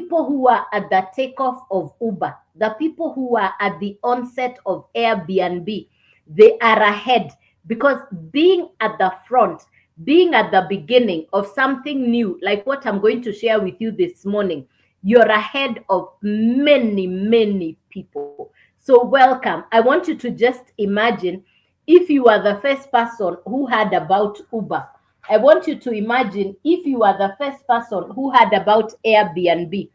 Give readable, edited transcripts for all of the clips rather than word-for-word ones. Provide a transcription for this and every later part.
people who are at the takeoff of Uber, the people who are at the onset of Airbnb, they are ahead, because being at the front, being at the beginning of something new, like what I'm going to share with you this morning, you're ahead of many, many people. So welcome. I want you to just imagine, if you are the first person who heard about Uber. I want you to imagine if you are the first person who heard about Airbnb.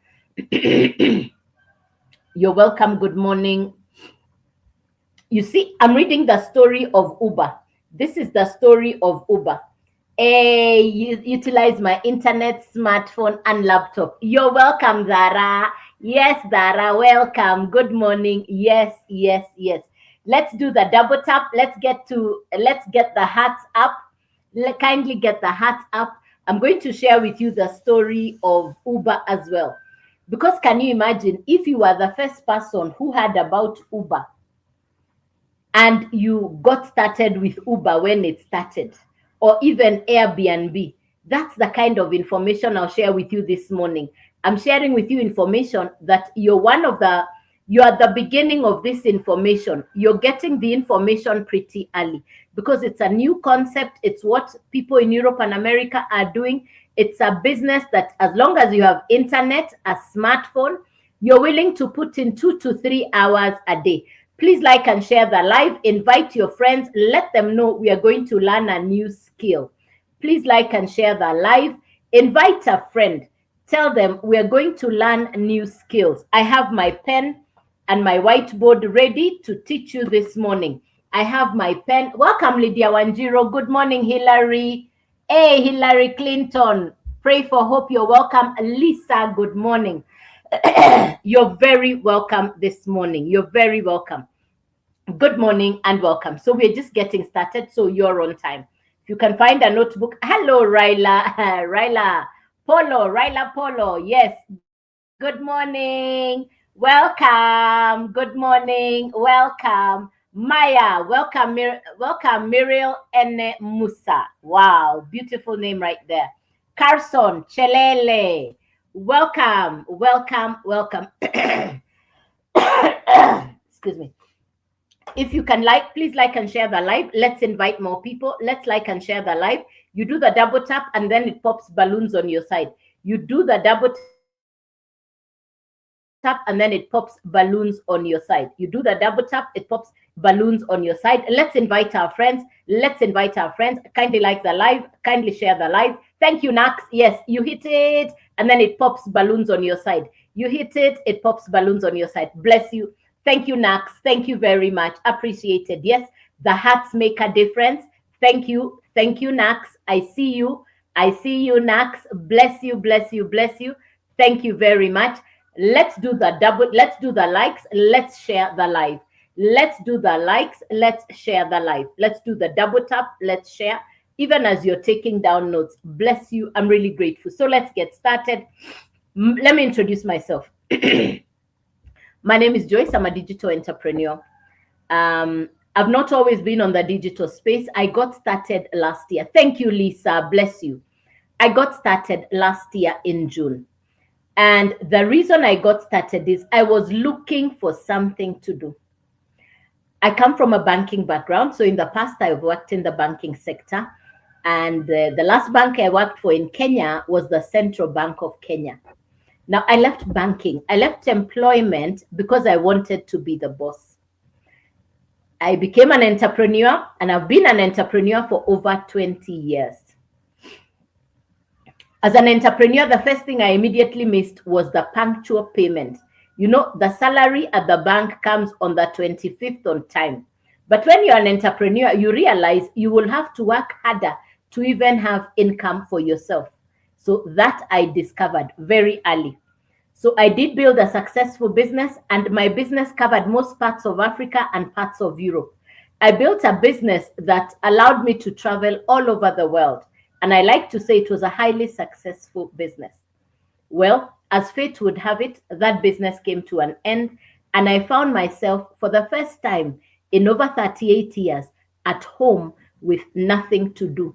You're welcome. Good morning. You see, I'm reading the story of Uber. This is the story of Uber. Utilize my internet, smartphone, and laptop. You're welcome, Zara. Yes, Zara, welcome. Good morning. Yes, yes, yes. Let's do the double tap. Let's get the hearts up. Kindly get the hearts up. I'm going to share with you the story of Uber as well. Because can you imagine if you were the first person who heard about Uber and you got started with Uber when it started, or even Airbnb? That's the kind of information I'll share with you this morning. I'm sharing with you information that you're at the beginning of this information. You're getting the information pretty early because it's a new concept. It's what people in Europe and America are doing. It's a business that, as long as you have internet, a smartphone, you're willing to put in 2 to 3 hours a day. Please like and share the live. Invite your friends. Let them know we are going to learn a new skill. Please like and share the live. Invite a friend. Tell them we are going to learn new skills. I have my pen and my whiteboard ready to teach you this morning. I have my pen. Welcome, Lydia Wanjiro. Good morning, Hillary. Hey, Hillary Clinton. Pray for hope. You're welcome. Lisa, good morning. You're very welcome this morning. You're very welcome. Good morning and welcome. So we're just getting started, so you're on time. If you can find a notebook. Hello, Ryla. Ryla Polo. Yes. Good morning. Welcome. Good morning. Welcome. Maya. Welcome. Welcome, Muriel Ene Musa. Wow. Beautiful name right there. Carson Chelele. Welcome. Welcome. Welcome. Excuse me. If you can please like and share the live. Let's invite more people. Let's like and share the live. You do the double tap and then it pops balloons on your side. You do the double tap and then it pops balloons on your side. You do the double tap, it pops balloons on your side. Let's invite our friends. Let's invite our friends. Kindly like the live. Kindly share the live. Thank you, Nax. Yes, you hit it and then it pops balloons on your side. You hit it, it pops balloons on your side. Bless you. Thank you, Nax. Thank you very much. Appreciated. Yes, the hearts make a difference. Thank you. Thank you, Nax. I see you. I see you, Nax. Bless you, bless you, bless you. Thank you very much. Let's do the double. Let's do the likes. Let's share the live. Let's do the likes. Let's share the live. Let's do the double tap. Let's share. Even as you're taking down notes. Bless you. I'm really grateful. So let's get started. Let me introduce myself. My name is Joyce. I'm a digital entrepreneur. I've not always been on the digital space. I got started last year. Thank you, Lisa. Bless you. I got started last year in June. And the reason I got started is I was looking for something to do. I come from a banking background. So in the past, I've worked in the banking sector. And the last bank I worked for in Kenya was the Central Bank of Kenya. Now, I left banking. I left employment because I wanted to be the boss. I became an entrepreneur, and I've been an entrepreneur for over 20 years. As an entrepreneur, the first thing I immediately missed was the punctual payment. You know, the salary at the bank comes on the 25th on time. But when you're an entrepreneur, you realize you will have to work harder to even have income for yourself. So that I discovered very early. So I did build a successful business, and my business covered most parts of Africa and parts of Europe. I built a business that allowed me to travel all over the world. And I like to say it was a highly successful business. Well, as fate would have it, that business came to an end, and I found myself for the first time in over 38 years at home with nothing to do.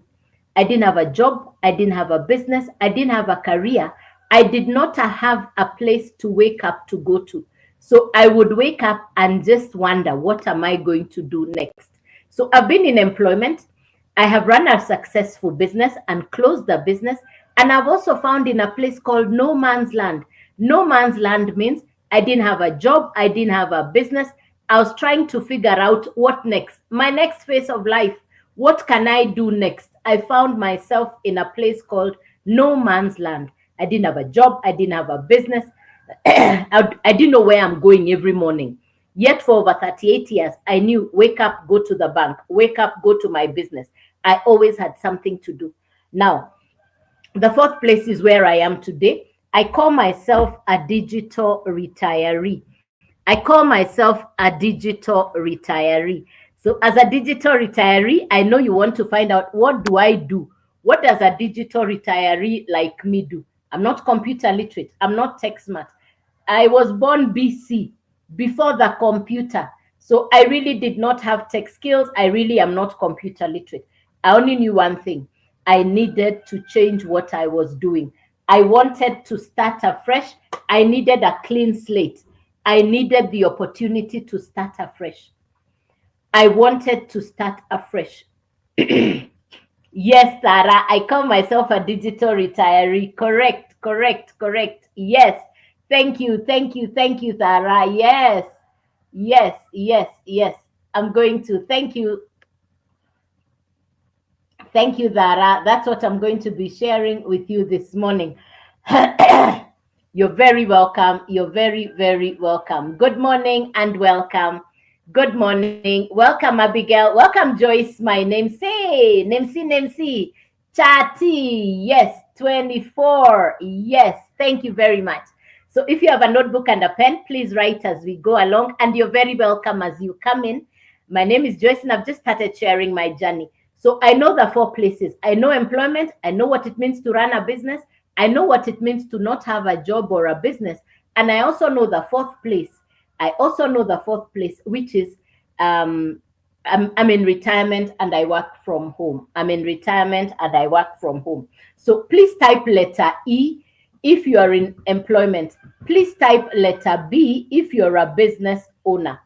I didn't have a job. I didn't have a business. I didn't have a career. I did not have a place to wake up to go to. So I would wake up and just wonder, what am I going to do next? So I've been in employment. I have run a successful business and closed the business. And I've also found in a place called no man's land. No man's land means I didn't have a job, I didn't have a business. I was trying to figure out what next, my next phase of life. What can I do next? I found myself in a place called no man's land. I didn't have a job, I didn't have a business. I didn't know where I'm going every morning. Yet for over 38 years, I knew wake up, go to the bank, wake up, go to my business. I always had something to do. Now, the fourth place is where I am today. I call myself a digital retiree. I call myself a digital retiree. So, as a digital retiree, I know you want to find out, what do I do? What does a digital retiree like me do? I'm not computer literate. I'm not tech smart. I was born BC, before the computer. So I really did not have tech skills. I really am not computer literate. I only knew one thing. I needed to change what I was doing. I wanted to start afresh. I needed a clean slate. I needed the opportunity to start afresh. I wanted to start afresh. Yes, Sarah, I call myself a digital retiree. Correct, correct, correct. Yes. Thank you, thank you, thank you, Sarah. Yes, yes, yes, yes. I'm going to. Thank you. Thank you, Zara. That's what I'm going to be sharing with you this morning. You're very welcome. You're very, very welcome. Good morning and welcome. Good morning. Welcome, Abigail. Welcome, Joyce. My namesake. Namesake. Chatty. Yes. 24. Yes. Thank you very much. So if you have a notebook and a pen, please write as we go along. And you're very welcome as you come in. My name is Joyce and I've just started sharing my journey. So I know the four places. I know employment. I know what it means to run a business. I know what it means to not have a job or a business. And I also know the fourth place. Which is I'm in retirement and I work from home. I'm in retirement and I work from home. So please type letter E if you are in employment. Please type letter B if you're a business owner.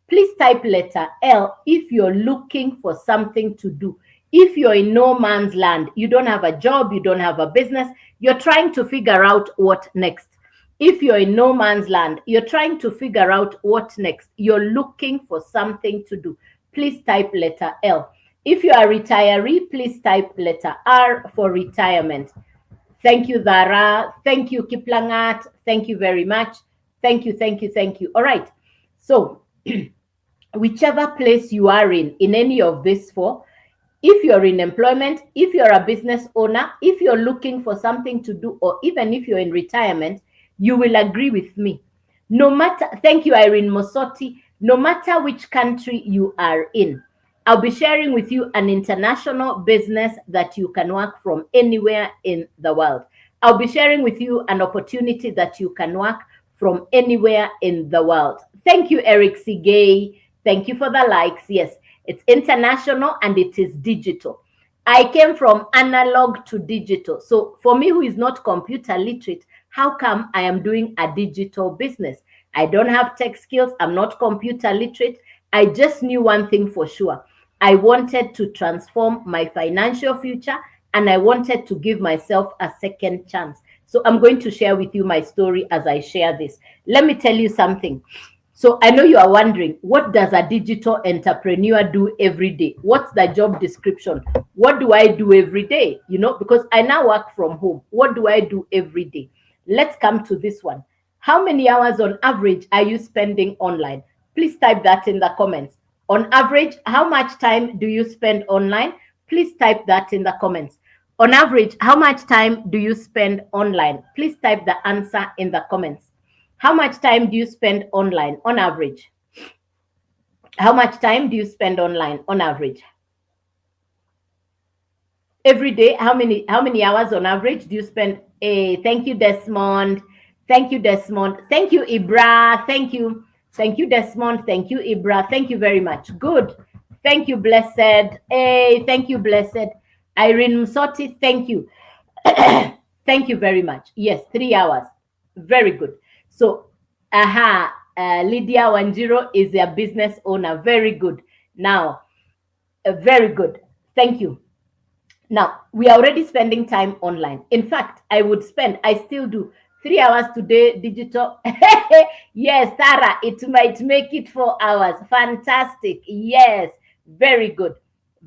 Please type letter L if you're looking for something to do. If you're in no man's land, you don't have a job, you don't have a business, you're trying to figure out what next. If you're in no man's land, you're trying to figure out what next. You're looking for something to do. Please type letter L. If you are a retiree, please type letter R for retirement. Thank you, Zara. Thank you, Kiplangat. Thank you very much. Thank you, thank you, thank you. All right. So, whichever place you are in any of these four, if you're in employment, if you're a business owner, if you're looking for something to do, or even if you're in retirement, you will agree with me. No matter, thank you, Irene Mosoti, no matter which country you are in, I'll be sharing with you an international business that you can work from anywhere in the world. I'll be sharing with you an opportunity that you can work from anywhere in the world. Thank you, Eric Sigay. Thank you for the likes. Yes, it's international and it is digital. I came from analog to digital. So for me, who is not computer literate, how come I am doing a digital business? I don't have tech skills. I'm not computer literate. I just knew one thing for sure. I wanted to transform my financial future and I wanted to give myself a second chance. So I'm going to share with you my story as I share this. Let me tell you something. So I know you are wondering, what does a digital entrepreneur do every day? What's the job description? What do I do every day? You know, because I now work from home. What do I do every day? Let's come to this one. How many hours on average are you spending online? Please type that in the comments. On average, how much time do you spend online? Please type that in the comments. On average, how much time do you spend online? Please type the answer in the comments. How much time do you spend online on average? How much time do you spend online on average? Every day, how many hours on average do you spend? Thank you, Desmond. Thank you, Desmond. Thank you, Ibra. Thank you. Thank you, Desmond. Thank you, Ibra. Thank you very much. Good. Thank you, Blessed. Thank you, Blessed. Irene Msoti, thank you. Thank you very much. Yes, 3 hours. Very good. So, Lydia Wanjiro is a business owner. Very good. Now, very good. Thank you. Now, we are already spending time online. In fact, I still do 3 hours today digital. Yes, Tara, it might make it 4 hours. Fantastic. Yes, very good.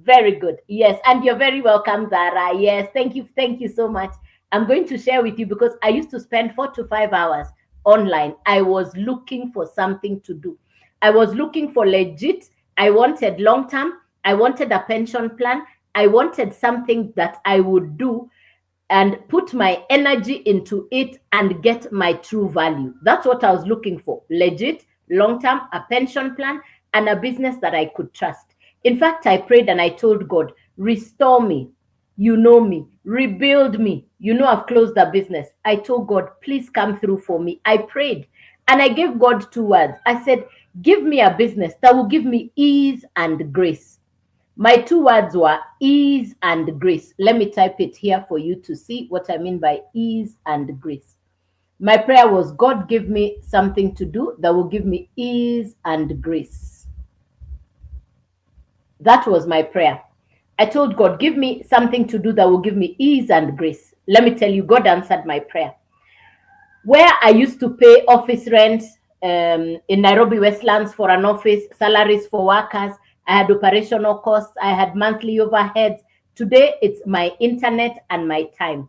Very good. Yes, and you're very welcome, Zara. Yes, thank you. Thank you so much. I'm going to share with you because I used to spend 4 to 5 hours online. I was looking for something to do. I was looking for legit. I wanted long term. I wanted a pension plan. I wanted something that I would do and put my energy into it and get my true value. That's what I was looking for. Legit, long term, a pension plan, and a business that I could trust. In fact, I prayed and I told God, restore me. You know me. Rebuild me. You know I've closed the business. I told God, please come through for me. I prayed and I gave God 2 words. I said, give me a business that will give me ease and grace. My 2 words were ease and grace. Let me type it here for you to see what I mean by ease and grace. My prayer was, God, give me something to do that will give me ease and grace. That was my prayer. I told God, give me something to do that will give me ease and grace. Let me tell you, God answered my prayer. Where I used to pay office rent in Nairobi Westlands for an office, salaries for workers, I had operational costs, I had monthly overheads. Today, it's my internet and my time.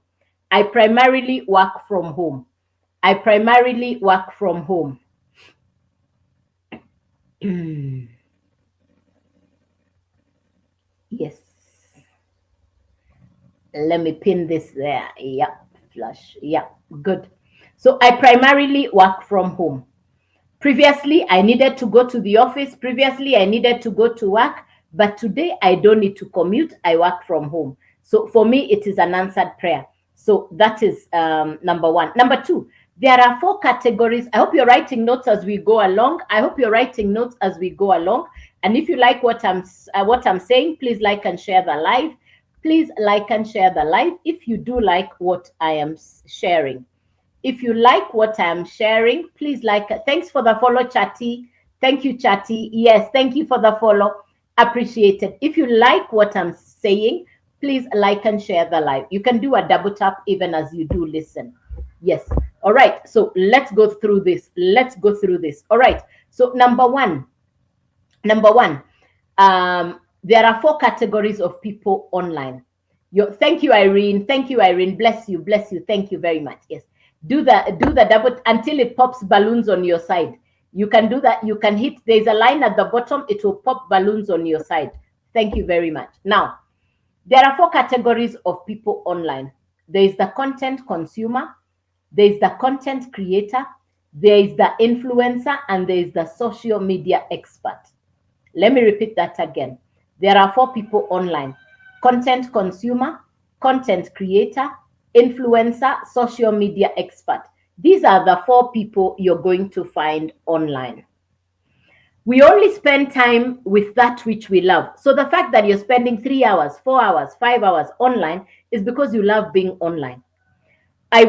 I primarily work from home. I primarily work from home. Yes. Let me pin this there. Yeah, flush. Yeah, good. So I primarily work from home. Previously, I needed to go to the office. Previously, I needed to go to work. But today, I don't need to commute. I work from home. So for me, it is an answered prayer. So that is number one. Number two, there are 4 categories. I hope you're writing notes as we go along. I hope you're writing notes as we go along. And if you like what I'm saying, please like and share the live. Please like and share the live if you do like what I am sharing. If you like what I'm sharing, please like. Thanks for the follow, Chatty. Thank you, Chatty. Yes, thank you for the follow. Appreciate it. If you like what I'm saying, please like and share the live. You can do a double tap even as you do listen. Yes. All right. So let's go through this. Let's go through this. All right. So number one, there are 4 categories of people online. Thank you, Irene. Thank you, Irene. Bless you. Bless you. Thank you very much. Yes. Do the double until it pops balloons on your side. You can do that. You can hit, there's a line at the bottom. It will pop balloons on your side. Thank you very much. Now, there are 4 categories of people online. There is the content consumer. There is the content creator. There is the influencer. And there is the social media expert. Let me repeat that again. There are 4 people online: content consumer, content creator, influencer, social media expert. These are the 4 people you're going to find online. We only spend time with that which we love. So the fact that you're spending 3 hours, 4 hours, 5 hours online is because you love being online. I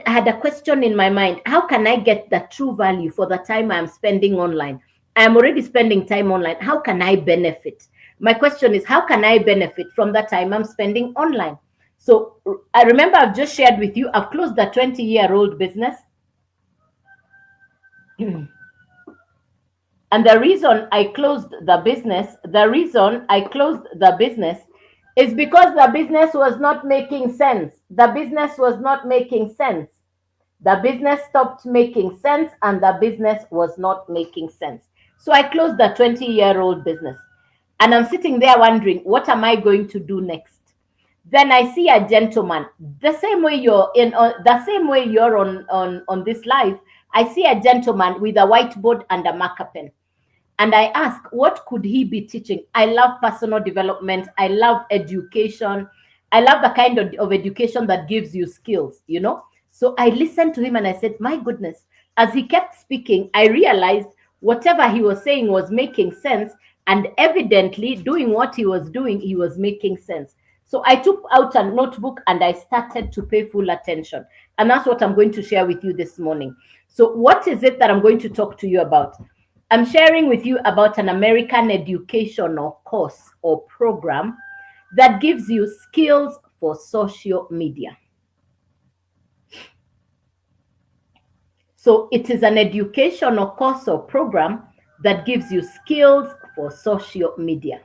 had a question in my mind. How can I get the true value for the time I'm spending online? I'm already spending time online. How can I benefit? My question is, how can I benefit from the time I'm spending online? So I remember I've just shared with you, I've closed the 20-year-old business. And the reason I closed the business, is because the business was not making sense. The business was not making sense. The business stopped making sense and the business was not making sense. So I closed the 20-year-old business. And I'm sitting there wondering, what am I going to do next? Then I see a gentleman, the same way you're on this live. I see a gentleman with a whiteboard and a marker pen. And I ask, what could he be teaching? I love personal development. I love education. I love the kind of education that gives you skills, you know? So I listened to him and I said, my goodness, as he kept speaking, I realized whatever he was saying was making sense. And evidently, doing what he was doing, he was making sense. So I took out a notebook and I started to pay full attention. And that's what I'm going to share with you this morning. So what is it that I'm going to talk to you about? I'm sharing with you about an American educational course or program that gives you skills for social media. So it is an educational course or program that gives you skills for social media.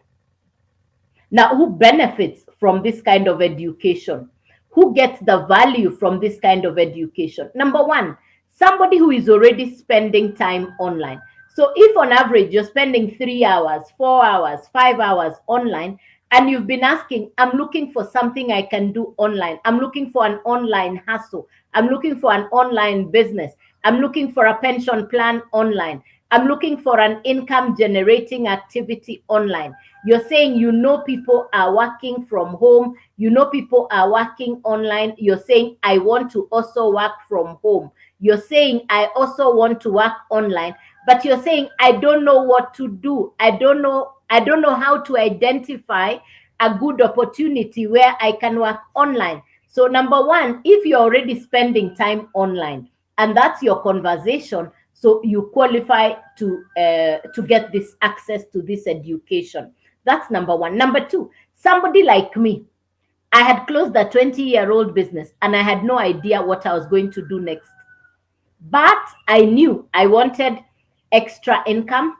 Now, who benefits from this kind of education? Who gets the value from this kind of education? Number one, somebody who is already spending time online. So if on average you're spending 3 hours, 4 hours, 5 hours online, and you've been asking, I'm looking for something I can do online. I'm looking for an online hustle. I'm looking for an online business. I'm looking for a pension plan online. I'm looking for an income generating activity online. You're saying you know people are working from home. You know people are working online. You're saying I want to also work from home. You're saying I also want to work online. But you're saying I don't know what to do. I don't know how to identify a good opportunity where I can work online. So number one, if you're already spending time online and that's your conversation, so you qualify to get this access to this education. That's number one. Number two, somebody like me, I had closed a 20-year-old business and I had no idea what I was going to do next. But I knew I wanted extra income,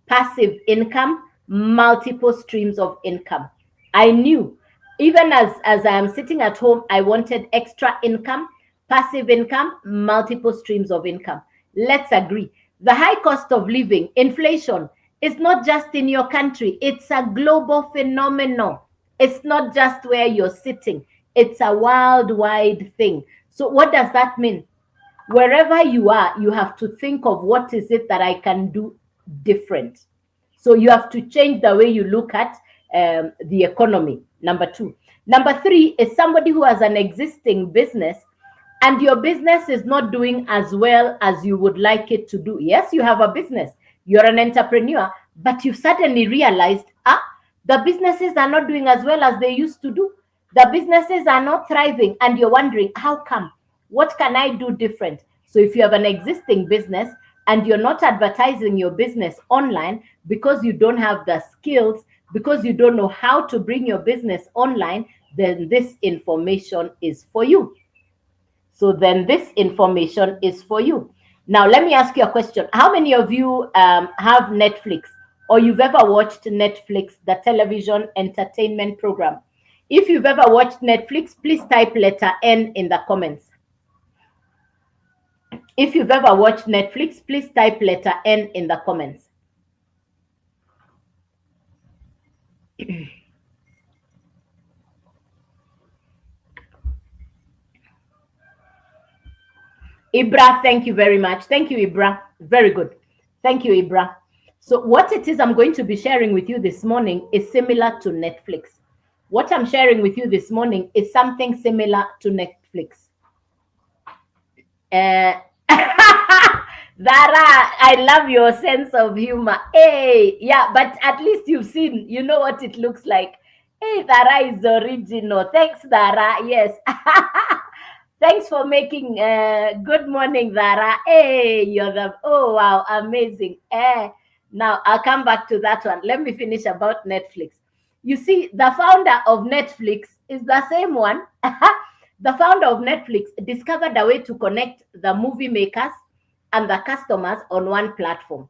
passive income, multiple streams of income. I knew even as I am sitting at home, I wanted extra income, passive income, multiple streams of income. Let's agree. The high cost of living, inflation, is not just in your country, it's a global phenomenon. It's not just where you're sitting, it's a worldwide thing. So, what does that mean? Wherever you are, you have to think of what is it that I can do different. So, you have to change the way you look at the economy. Number two. Number three is somebody who has an existing business and your business is not doing as well as you would like it to do. Yes, you have a business, you're an entrepreneur, but you've suddenly realized, the businesses are not doing as well as they used to do. The businesses are not thriving, and you're wondering, how come? What can I do different? So if you have an existing business and you're not advertising your business online because you don't have the skills, because you don't know how to bring your business online, then this information is for you. So then this information is for you. Now, let me ask you a question. How many of you have Netflix, or you've ever watched Netflix, the television entertainment program? If you've ever watched Netflix, please type letter N in the comments. If you've ever watched Netflix, please type letter N in the comments. Ibra, thank you very much. Thank you, Ibra. Very good. Thank you, Ibra. So what it is I'm going to be sharing with you this morning is similar to Netflix. What I'm sharing with you this morning is something similar to Netflix. Dara, I love your sense of humor. Hey, yeah, but at least you've seen, you know what it looks like. Hey, Dara is original. Thanks, Dara. Yes. Thanks for making good morning, Zara. Hey, you're the oh wow, amazing. Now I'll come back to that one. Let me finish about Netflix. You see, the founder of Netflix is the same one. The founder of Netflix discovered a way to connect the movie makers and the customers on one platform.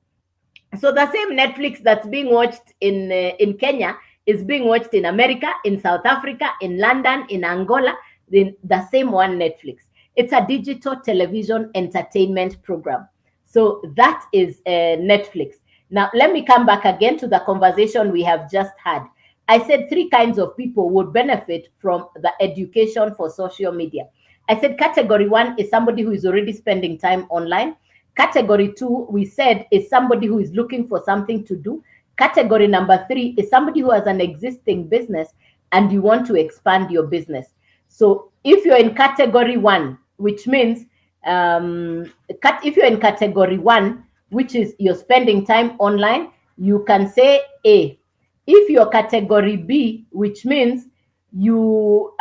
So the same Netflix that's being watched in Kenya is being watched in America, in South Africa, in London, in Angola. The same one, Netflix. It's a digital television entertainment program. So that is Netflix. Now, let me come back again to the conversation we have just had. I said 3 kinds of people would benefit from the education for social media. I said category 1 is somebody who is already spending time online. Category 2, we said, is somebody who is looking for something to do. Category number 3 is somebody who has an existing business and you want to expand your business. So if you're in category 1, which means if you're in category 1, which is you're spending time online, you can say A. If you're category B, which means you're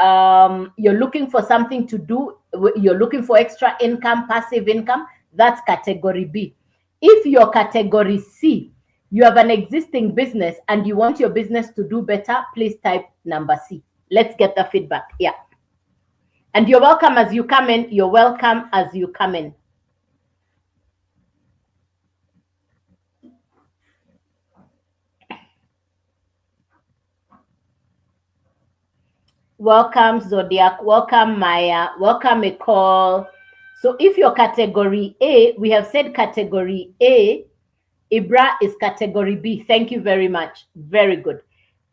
looking for something to do, you're looking for extra income, passive income, that's category B. If you're category C, you have an existing business and you want your business to do better, please type number C. Let's get the feedback. Yeah. And you're welcome as you come in. You're welcome as you come in. Welcome, Zodiac. Welcome, Maya. Welcome, Ecole. So if you're category A, we have said category A, Ibra is category B. Thank you very much. Very good.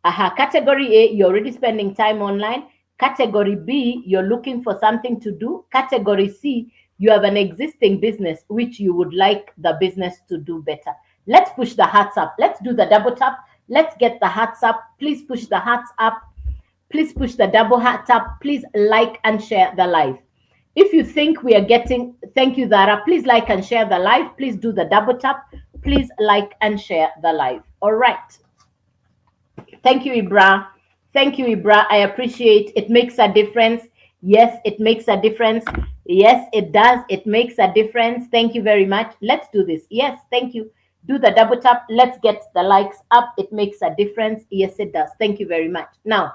Category A, you're already spending time online. Category B, you're looking for something to do. Category C, you have an existing business which you would like the business to do better. Let's push the hearts up. Let's do the double tap. Let's get the hearts up. Please push the hearts up. Please push the double heart up. Please like and share the live. If you think we are getting, thank you, Zara. Please like and share the live. Please do the double tap. Please like and share the live. All right. Thank you, Ibra. Thank you, Ibra. I appreciate it. Makes a difference. Yes, it makes a difference. Yes, it does. It makes a difference. Thank you very much. Let's do this. Yes, thank you. Do the double tap. Let's get the likes up. It makes a difference. Yes, it does. Thank you very much. Now,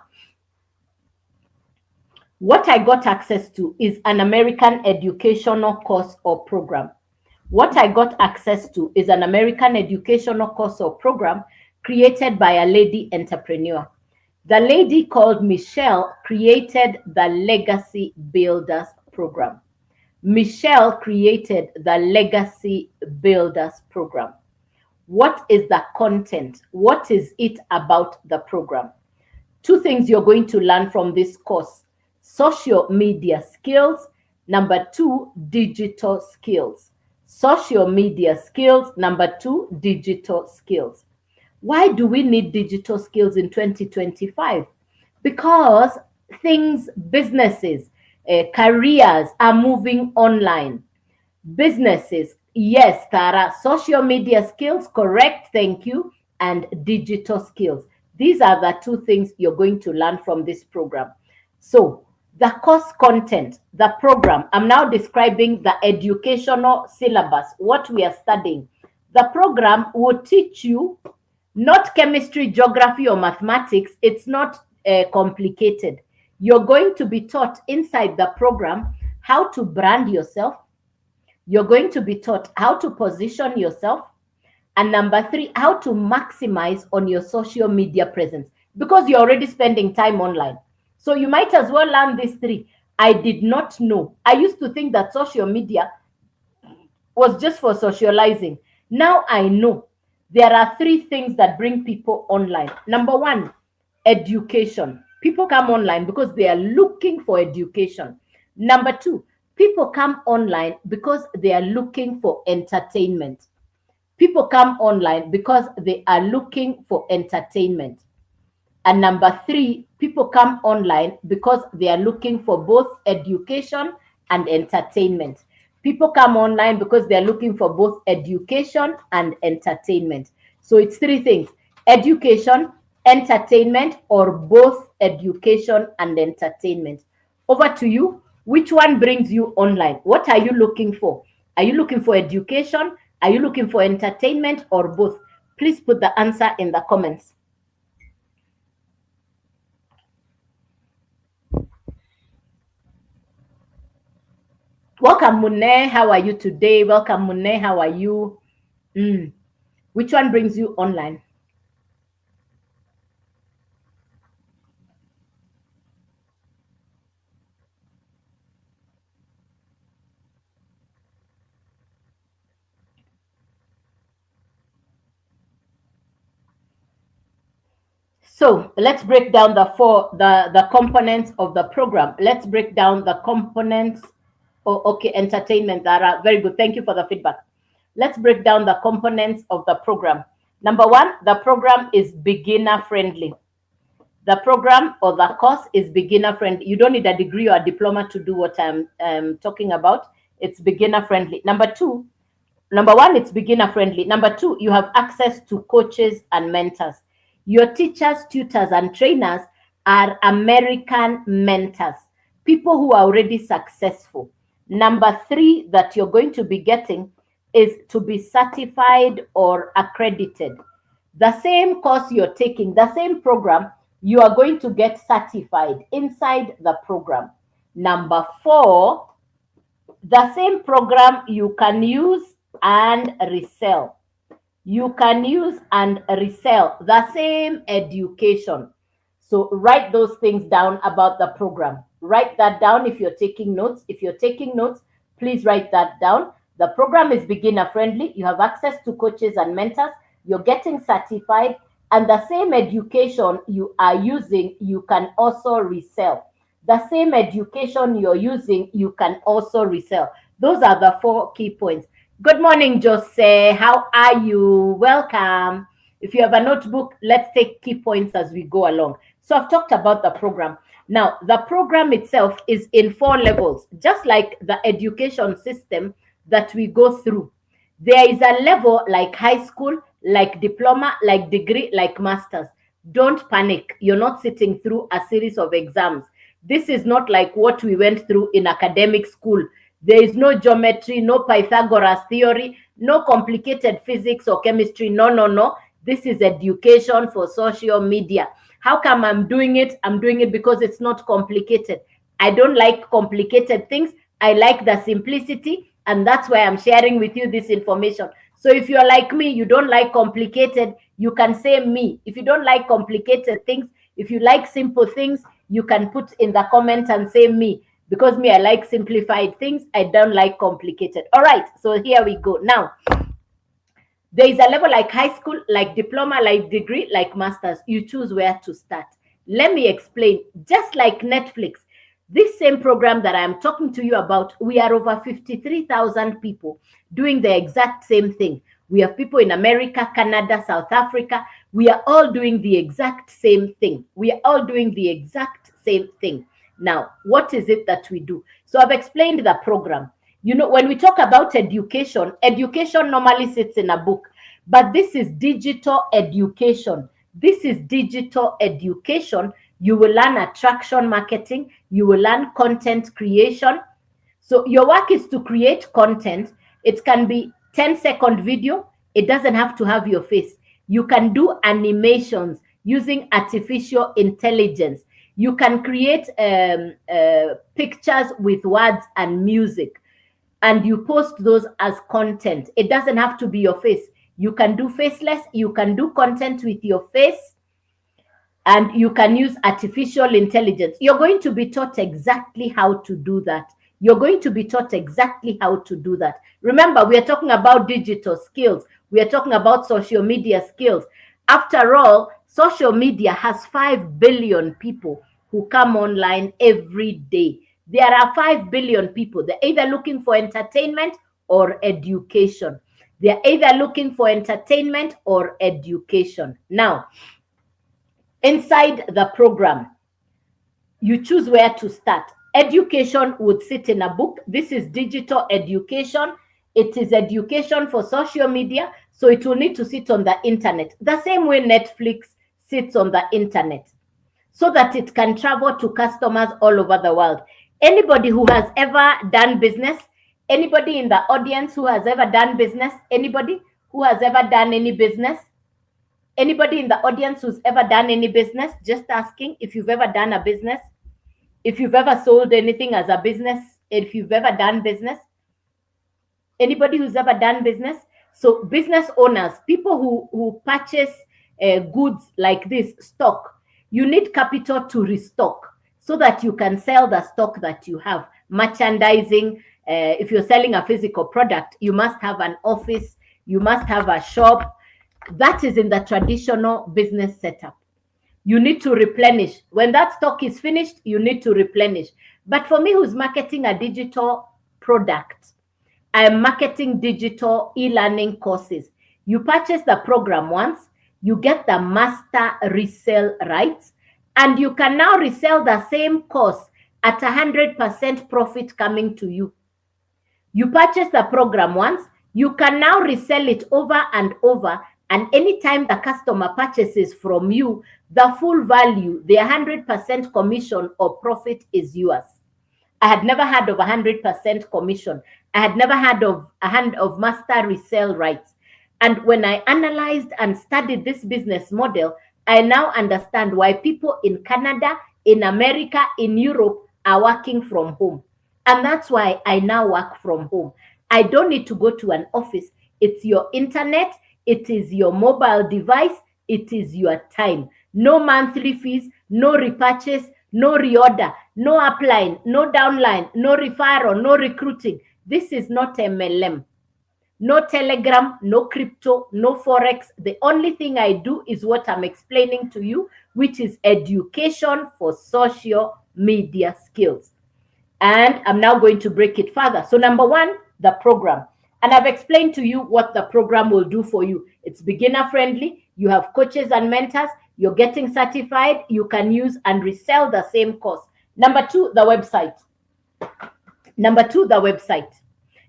what I got access to is an American educational course or program. What I got access to is an American educational course or program created by a lady entrepreneur. The lady called Michelle created the Legacy Builders program. Michelle created the Legacy Builders program. What is the content? What is it about the program? Two things you're going to learn from this course: social media skills. Number two, digital skills. Social media skills. Number two, digital skills. Why do we need digital skills in 2025? Because businesses, careers are moving online. Businesses, yes, Tara, social media skills, correct, thank you, and digital skills. These are the two things you're going to learn from this program. So, the course content, the program, I'm now describing the educational syllabus, what we are studying. The program will teach you not chemistry, geography, or mathematics. It's not complicated. You're going to be taught inside the program how to brand yourself. You're going to be taught how to position yourself. And number three, how to maximize on your social media presence, because you're already spending time online. So you might as well learn these three. I did not know. I used to think that social media was just for socializing. Now I know there are three things that bring people online. Number one, education. People come online because they are looking for education. Number two, people come online because they are looking for entertainment. People come online because they are looking for entertainment. And number three, people come online because they are looking for both education and entertainment. People come online because they're looking for both education and entertainment. So it's three things: education, entertainment, or both education and entertainment. Over to you. Which one brings you online? What are you looking for? Are you looking for education? Are you looking for entertainment, or both? Please put the answer in the comments. Welcome, Mune. How are you today? Welcome, Mune. How are you? Which one brings you online? So let's break down the components of the program. Let's break down the components. Oh, okay, entertainment, Dara. Very good. Thank you for the feedback. Let's break down the components of the program. Number one, the program is beginner friendly. The program or the course is beginner friendly. You don't need a degree or a diploma to do what I'm talking about. It's beginner friendly. Number one, it's beginner friendly. Number two, you have access to coaches and mentors. Your teachers, tutors, and trainers are American mentors, people who are already successful. Number three that you're going to be getting is to be certified or accredited. The same course you're taking, the same program, you are going to get certified inside the program. Number four, the same program you can use and resell. You can use and resell the same education. So write those things down about the program. Write that down if you're taking notes. If you're taking notes, please write that down. The program is beginner friendly. You have access to coaches and mentors. You're getting certified, and the same education you are using, you can also resell. The same education you're using, you can also resell. Those are the four key points. Good morning, Jose. How are you? Welcome. If you have a notebook, let's take key points as we go along. So I've talked about the program. Now, the program itself is in 4 levels, just like the education system that we go through. There is a level like high school, like diploma, like degree, like masters. Don't panic. You're not sitting through a series of exams. This is not like what we went through in academic school. There is no geometry, no Pythagoras theory, no complicated physics or chemistry. No, no, no. This is education for social media. How come I'm doing it? I'm doing it because it's not complicated. I don't like complicated things. I like the simplicity, and that's why I'm sharing with you this information. So if you're like me, you don't like complicated, you can say me. If you don't like complicated things, if you like simple things, you can put in the comment and say me. Because me, I like simplified things. I don't like complicated. All right, so here we go. Now, there is a level like high school, like diploma, like degree, like masters. You choose where to start. Let me explain. Just like Netflix, this same program that I'm talking to you about, we are over 53,000 people doing the exact same thing. We have people in America, Canada, South Africa. We are all doing the exact same thing. We are all doing the exact same thing. Now, what is it that we do? So I've explained the program. You know, when we talk about education, education normally sits in a book, but this is digital education. This is digital education. You will learn attraction marketing. You will learn content creation. So your work is to create content. It can be 10-second video. It doesn't have to have your face. You can do animations using artificial intelligence. You can create pictures with words and music, and you post those as content. It doesn't have to be your face. You can do faceless. You can do content with your face, and you can use artificial intelligence. You're going to be taught exactly how to do that. You're going to be taught exactly how to do that. Remember, we are talking about digital skills. We are talking about social media skills. After all, social media has 5 billion people who come online every day. There are 5 billion people. They're either looking for entertainment or education. They're either looking for entertainment or education. Now, inside the program, you choose where to start. Education would sit in a book. This is digital education. It is education for social media, so it will need to sit on the internet, the same way Netflix sits on the internet, so that it can travel to customers all over the world. Anybody who has ever done business, anybody in the audience who has ever done business, anybody who has ever done any business, anybody in the audience who's ever done any business, just asking if you've ever done a business, if you've ever sold anything as a business, if you've ever done business, anybody who's ever done business. So business owners, people who purchase goods like this, stock, you need capital to restock so that you can sell the stock that you have. Merchandising, if you're selling a physical product, you must have an office, you must have a shop. That is in the traditional business setup. You need to replenish. When that stock is finished, you need to replenish. But for me, who's marketing a digital product, I am marketing digital e-learning courses. You purchase the program once, you get the master resale rights, and you can now resell the same course at 100% profit coming to you. You purchase the program once, you can now resell it over and over And anytime the customer purchases from you, the full value, the 100% commission or profit is yours. I had never heard of 100% commission. I had never heard of a hand of master resale rights. And when I analyzed and studied this business model, I now understand why people in Canada, in America, in Europe are working from home. And that's why I now work from home. I don't need to go to an office. It's your internet, it is your mobile device, it is your time. No monthly fees, no repurchase, no reorder, no upline, no downline, no referral, no recruiting. This is not MLM. No Telegram, no crypto, no Forex. The only thing I do is what I'm explaining to you, which is education for social media skills. And I'm now going to break it further. So number one, the program. And I've explained to you what the program will do for you. It's beginner friendly. You have coaches and mentors. You're getting certified. You can use and resell the same course. Number two, the website.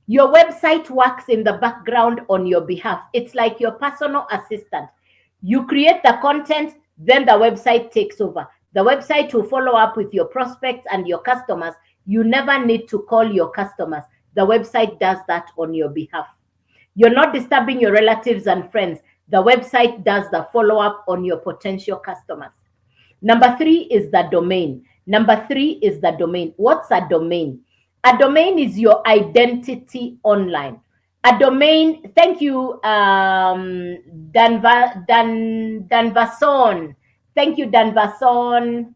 Your website works in the background on your behalf. It's like your personal assistant. You create the content, then the website takes over. The website will follow up with your prospects and your customers. You never need to call your customers. The website does that on your behalf. You're not disturbing your relatives and friends. The website does the follow-up on your potential customers. Number three is the domain. What's a domain? A domain is your identity online. A domain, thank you, Danvason. Thank you, Danvason,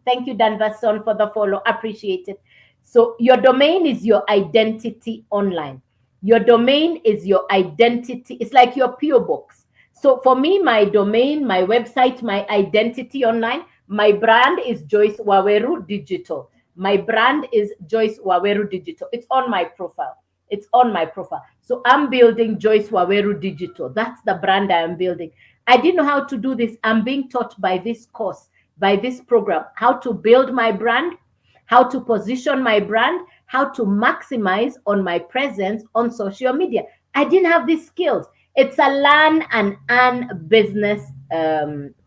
for the follow. Appreciate it. So your domain is your identity online. Your domain is your identity. It's like your PO box. So for me, my domain, my website, my identity online, my brand is Joyce Waweru Digital. My brand is Joyce Waweru Digital. It's on my profile. So I'm building Joyce Waweru Digital. That's the brand I am building. I didn't know how to do this. I'm being taught by this course, by this program, how to build my brand, how to position my brand, how to maximize on my presence on social media. I didn't have these skills. It's a learn and earn business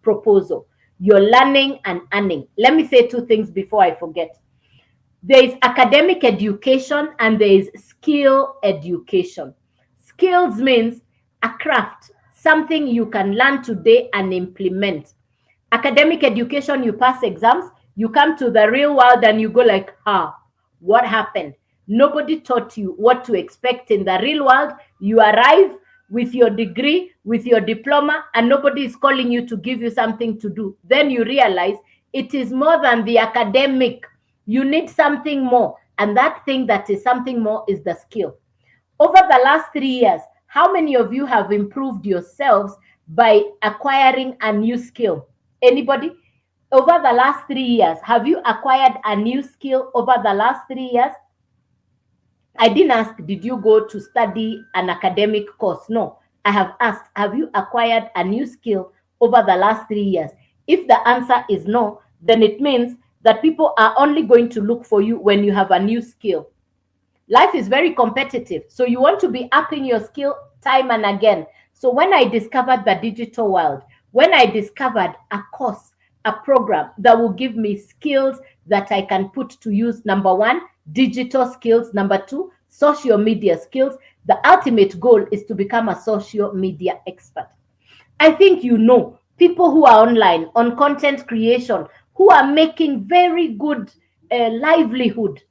proposal. You're learning and earning. Let me say two things before I forget. There is academic education and there is skill education. Skills means a craft, something you can learn today and implement. Academic education, you pass exams, you come to the real world and you go like, what happened? Nobody taught you what to expect in the real world. You arrive with your degree, with your diploma, and nobody is calling you to give you something to do. Then you realize it is more than the academic. You need something more. And that thing that is something more is the skill. Over the last 3 years, how many of you have improved yourselves by acquiring a new skill? Anybody? Over the last 3 years, have you acquired a new skill over the last 3 years? I didn't ask, did you go to study an academic course? No, I have asked, have you acquired a new skill over the last 3 years? If the answer is no, then it means that people are only going to look for you when you have a new skill. Life is very competitive, so you want to be upping your skill time and again. So when I discovered the digital world, when I discovered a course, a program that will give me skills that I can put to use, number one, digital skills, number two, social media skills. The ultimate goal is to become a social media expert. I think you know people who are online on content creation, who are making very good livelihood.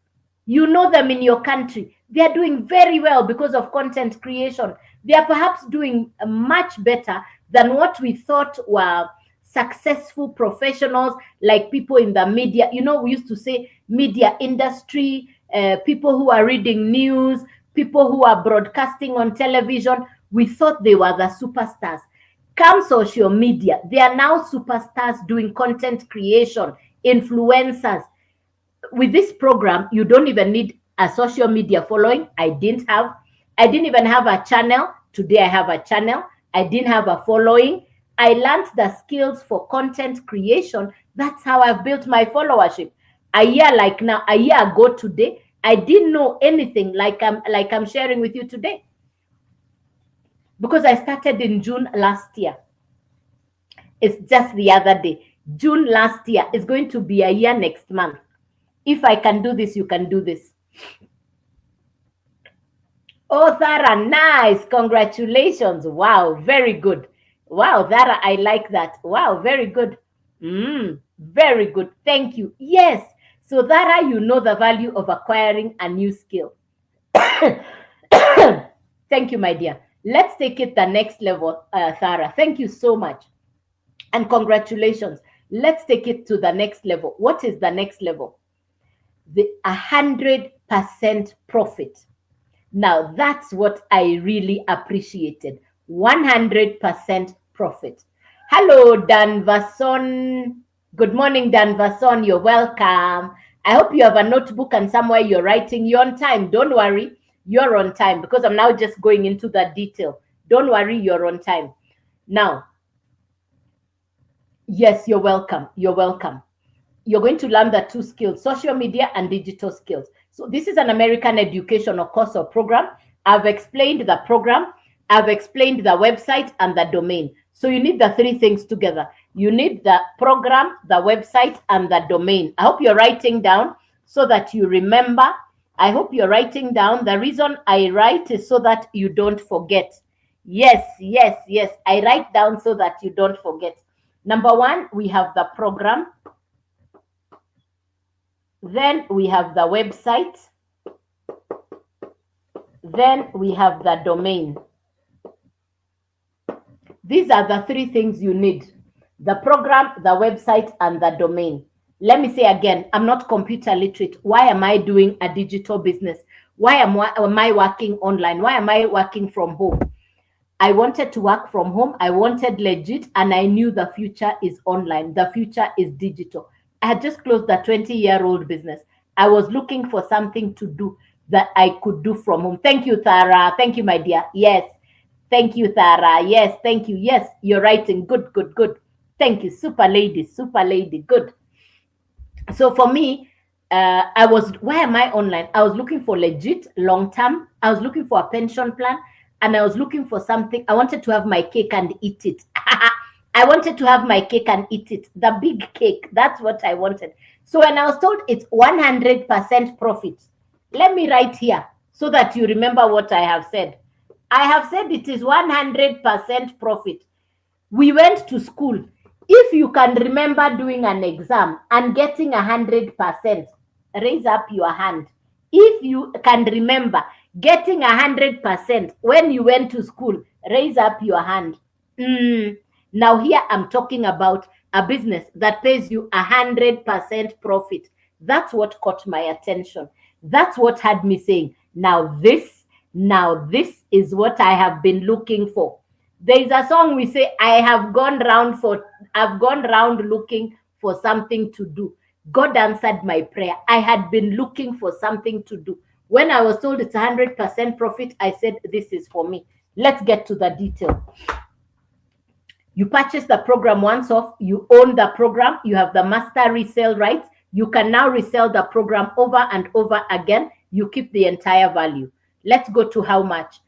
You know them in your country. They are doing very well because of content creation. They are perhaps doing much better than what we thought were successful professionals, like people in the media. You know, we used to say media industry, people who are reading news, people who are broadcasting on television. We thought they were the superstars. Come social media, they are now superstars doing content creation, influencers. With this program, you don't even need a social media following. I didn't even have a channel. Today I have a channel. I didn't have a following. I learned the skills for content creation. That's how I've built my followership. A year ago today, I didn't know anything like I'm sharing with you today, because I started in June last year. It's just the other day. June last year is going to be a year next month. If I can do this, you can do this. Oh, Zara, nice. Congratulations. Wow, very good. Wow, Zara, I like that. Wow, very good. Very good. Thank you. Yes. So, Zara, you know the value of acquiring a new skill. Thank you, my dear. Let's take it the next level, Zara. Thank you so much. And congratulations. Let's take it to the next level. What is the next level? The 100% profit. Now, that's what I really appreciated. 100% profit. Hello, Dan Vasson. Good morning, Dan Vasson. You're welcome. I hope you have a notebook and somewhere you're writing. You're on time. Don't worry. You're on time because I'm now just going into that detail. Don't worry. You're on time. Now, yes, you're welcome. You're welcome. You're going to learn the two skills, social media and digital skills. So this is an American educational course or program. I've explained the program. I've explained the website and the domain. So you need the three things together. You need the program, the website, and the domain. I hope you're writing down so that you remember. I hope you're writing down. The reason I write is so that you don't forget. Yes, yes, yes. I write down so that you don't forget. Number one, we have the program. Then we have the website. Then we have the domain. These are the three things you need: the program, the website, and the domain. Let me say again, I'm not computer literate. Why am I doing a digital business? Why am I working online? Why am I working from home? I wanted to work from home. I wanted legit, and I knew the future is online. The future is digital. I had just closed the 20-year-old business. I was looking for something to do that I could do from home. Thank you, Tara. Thank you, my dear. Yes. Thank you, Tara. Yes, thank you. Yes, you're writing. Good, good, good. Thank you. Super lady, super lady. Good. So for me, why am I online? I was looking for legit, long term. I was looking for a pension plan, and I was looking for something. I wanted to have my cake and eat it. I wanted to have my cake and eat it. The big cake. That's what I wanted. So when I was told it's 100% profit, let me write here so that you remember what I have said. I have said it is 100% profit. We went to school. If you can remember doing an exam and getting 100%, raise up your hand. If you can remember getting 100% when you went to school, raise up your hand. Now here I'm talking about a business that pays you 100% profit. That's what caught my attention. That's what had me saying, now this is what I have been looking for. There is a song we say, I've gone round looking for something to do. God answered my prayer. I had been looking for something to do. When I was told it's 100% profit, I said, this is for me. Let's get to the detail. You purchase the program once off, you own the program, you have the master resale rights. You can now resell the program over and over again. You keep the entire value. Let's go to how much.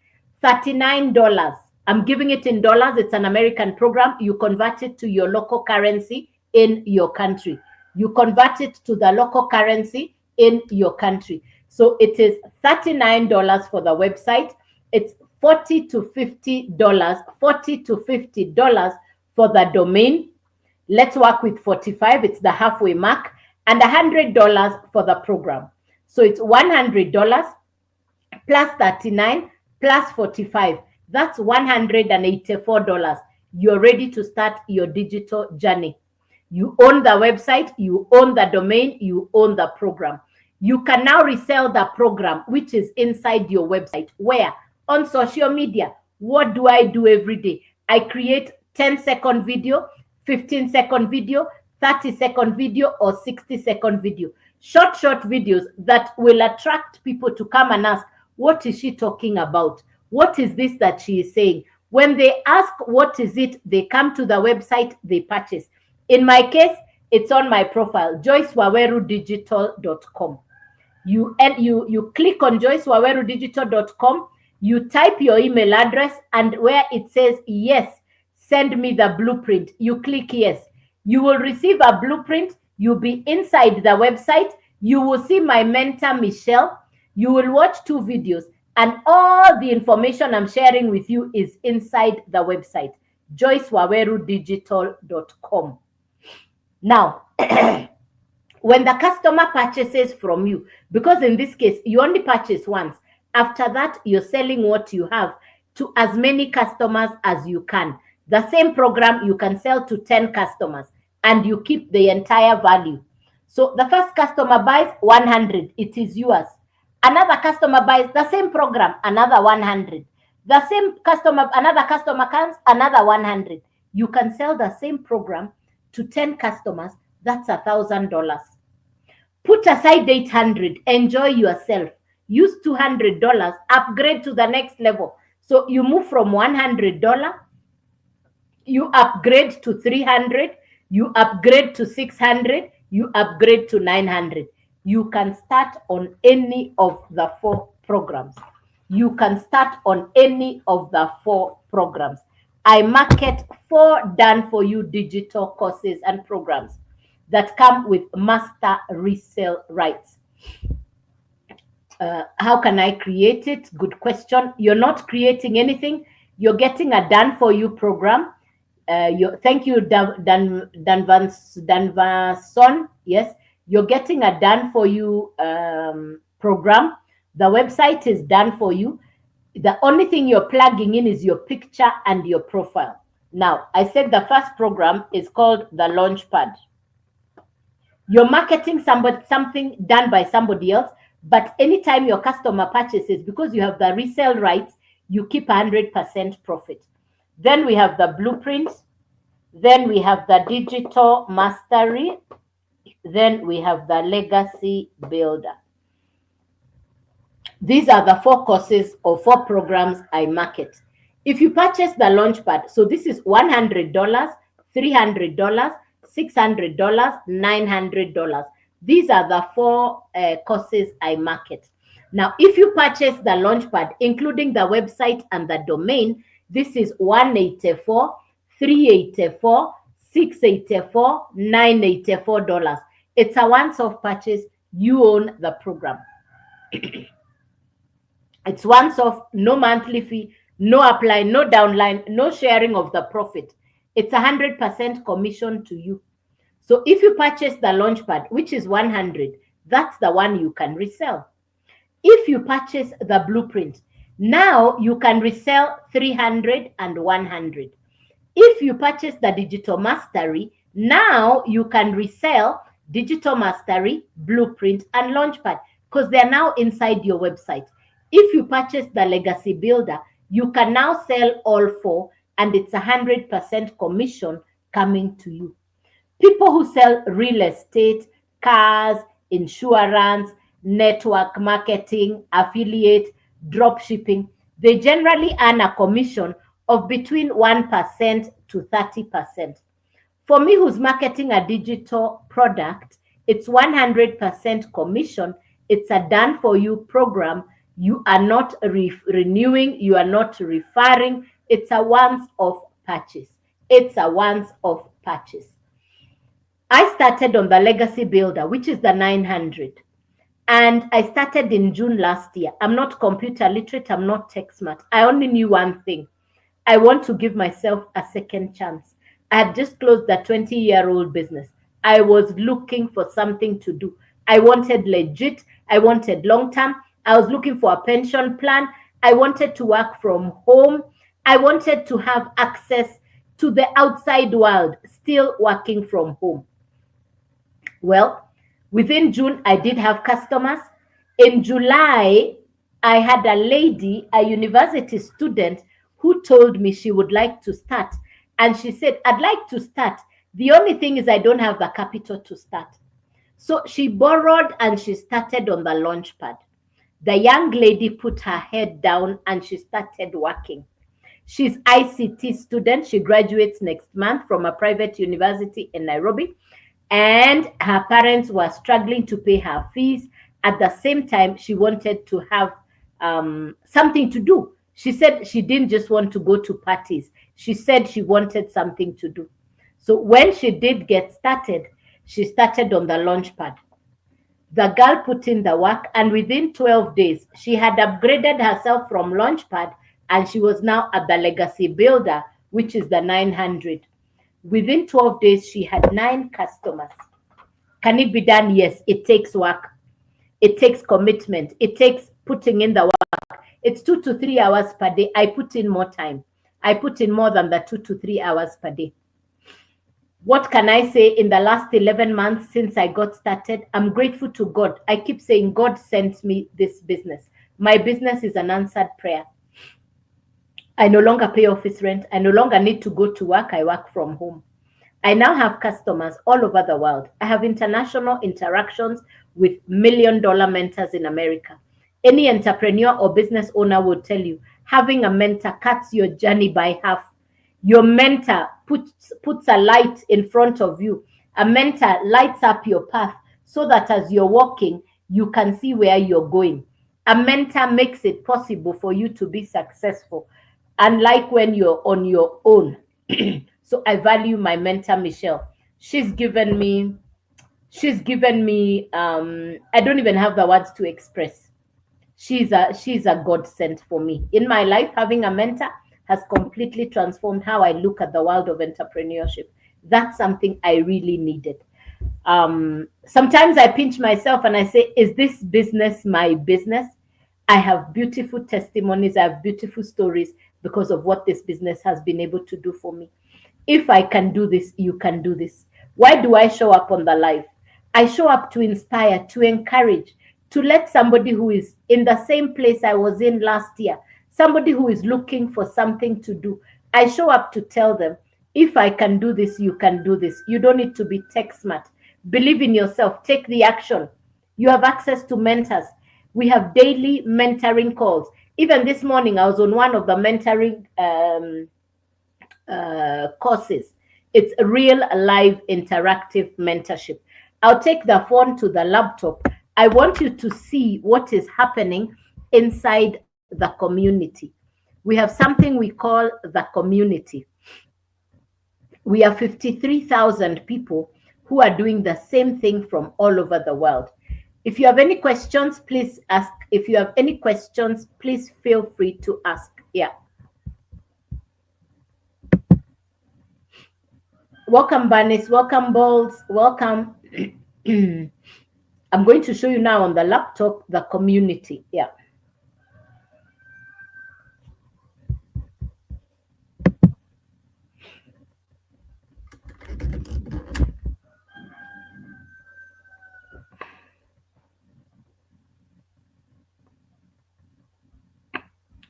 $39. I'm giving it in dollars. It's an American program. You convert it to your local currency in your country. You convert it to the local currency in your country. So it is $39 for the website. It's $40 to $50 for the domain. Let's work with 45. It's the halfway mark. And $100 for the program. So it's $100 plus 39 plus 45. That's $184. You're ready to start your digital journey. You own the website, you own the domain, you own the program. You can now resell the program, which is inside your website. Where? On social media. What do I do every day? I create 10-second video, 15-second video, 30-second video, or 60-second video. Short videos that will attract people to come and ask, what is she talking about? What is this that she is saying? When they ask, what is it? They come to the website, they purchase. In my case, it's on my profile, joycewawerudigital.com. You click on joycewawerudigital.com, you type your email address, and where it says yes, send me the blueprint. You click yes. You will receive a blueprint. You'll be inside the website. You will see my mentor, Michelle. You will watch 2 videos, and all the information I'm sharing with you is inside the website, joycewawerudigital.com. Now, when the customer purchases from you, because in this case, you only purchase once. After that, you're selling what you have to as many customers as you can. The same program, you can sell to 10 customers and you keep the entire value. So the first customer buys 100, it is yours. Another customer buys the same program, another 100. The same customer, another customer comes, another 100. You can sell the same program to 10 customers. That's $1,000. Put aside 800, enjoy yourself. Use $200, upgrade to the next level. So you move from $100, you upgrade to 300, you upgrade to 600, you upgrade to 900. You can start on any of the 4 programs. You can start on any of the 4 programs. I market 4 done for you digital courses and programs that come with master resale rights. How can I create it? Good question. You're not creating anything. You're getting a done for you program. Thank you, Danvason. Yes, you're getting a done for you program. The website is done for you. The only thing you're plugging in is your picture and your profile. Now, I said the first program is called the Launchpad. You're marketing something done by somebody else, but anytime your customer purchases, because you have the resale rights, you keep 100% profit. Then we have the blueprint. Then we have the digital mastery. Then we have the legacy builder. These are the 4 courses or 4 programs I market. If you purchase the Launchpad, so this is $100, $300, $600, $900. These are the 4 courses I market. Now, if you purchase the Launchpad, including the website and the domain, this is $184, $384, $684, $984. It's a once-off purchase. You own the program. It's once off, no monthly fee, no upline, no downline, no sharing of the profit. It's 100% commission to you. So if you purchase the Launchpad, which is 100, that's the one you can resell. If you purchase the blueprint, now you can resell 300 and 100. If you purchase the digital mastery, now you can resell digital mastery, blueprint, and Launchpad because they're now inside your website. If you purchase the legacy builder, you can now sell all 4 and it's 100% commission coming to you. People who sell real estate, cars, insurance, network marketing, affiliate, drop shipping, they generally earn a commission of between 1% to 30%. For me, who's marketing a digital product, it's 100% commission. It's a done for you program. You are not renewing, you are not referring. It's a once-off purchase. It's a once-off purchase. I started on the legacy builder, which is the 900. And I started in June last year. I'm not computer literate. I'm not tech smart. I only knew one thing. I want to give myself a second chance. I had just closed the 20-year-old business. I was looking for something to do. I wanted legit. I wanted long-term. I was looking for a pension plan. I wanted to work from home. I wanted to have access to the outside world, still working from home. Well, within June, I did have customers. In July, I had a lady, a university student, who told me she would like to start. And she said, I'd like to start. The only thing is I don't have the capital to start. So she borrowed and she started on the Launchpad. The young lady put her head down and she started working. She's ICT student. She graduates next month from a private university in Nairobi. And her parents were struggling to pay her fees. At the same time, she wanted to have something to do. She said she didn't just want to go to parties. She said she wanted something to do. So when she did get started, she started on the launch pad. The girl put in the work, and within 12 days, she had upgraded herself from Launchpad, and she was now at the Legacy Builder, which is the 900. Within 12 days, she had 9 customers. Can it be done? Yes, it takes work. It takes commitment. It takes putting in the work. It's 2 to 3 hours per day. I put in more time. I put in more than the 2 to 3 hours per day. What can I say? In the last 11 months since I got started, I'm grateful to God. I keep saying God sent me this business. My business is an answered prayer. I no longer pay office rent. I no longer need to go to work. I work from home. I now have customers all over the world. I have international interactions with million-dollar mentors in America. Any entrepreneur or business owner will tell you, having a mentor cuts your journey by half. Your mentor puts a light in front of you. A mentor lights up your path so that as you're walking, you can see where you're going. A mentor makes it possible for you to be successful, unlike when you're on your own. So I value my mentor, Michelle. She's given me, I don't even have the words to express. She's a godsend for me. In my life, having a mentor has completely transformed how I look at the world of entrepreneurship. That's something I really needed. Sometimes I pinch myself and I say, is this business my business? I have beautiful testimonies, I have beautiful stories because of what this business has been able to do for me. If I can do this, you can do this. Why do I show up on the live? I show up to inspire, to encourage, to let somebody who is in the same place I was in last year, somebody who is looking for something to do, I show up to tell them, if I can do this, you can do this. You don't need to be tech smart. Believe in yourself. Take the action. You have access to mentors. We have daily mentoring calls. Even this morning, I was on one of the mentoring courses. It's a real live interactive mentorship. I'll take the phone to the laptop. I want you to see what is happening inside the community. We have something we call the community. We have 53,000 people who are doing the same thing from all over the world. If you have any questions, please ask. If you have any questions, please feel free to ask. Yeah. Welcome, Banis. Welcome, Balls. Welcome. I'm going to show you now on the laptop the community. Yeah.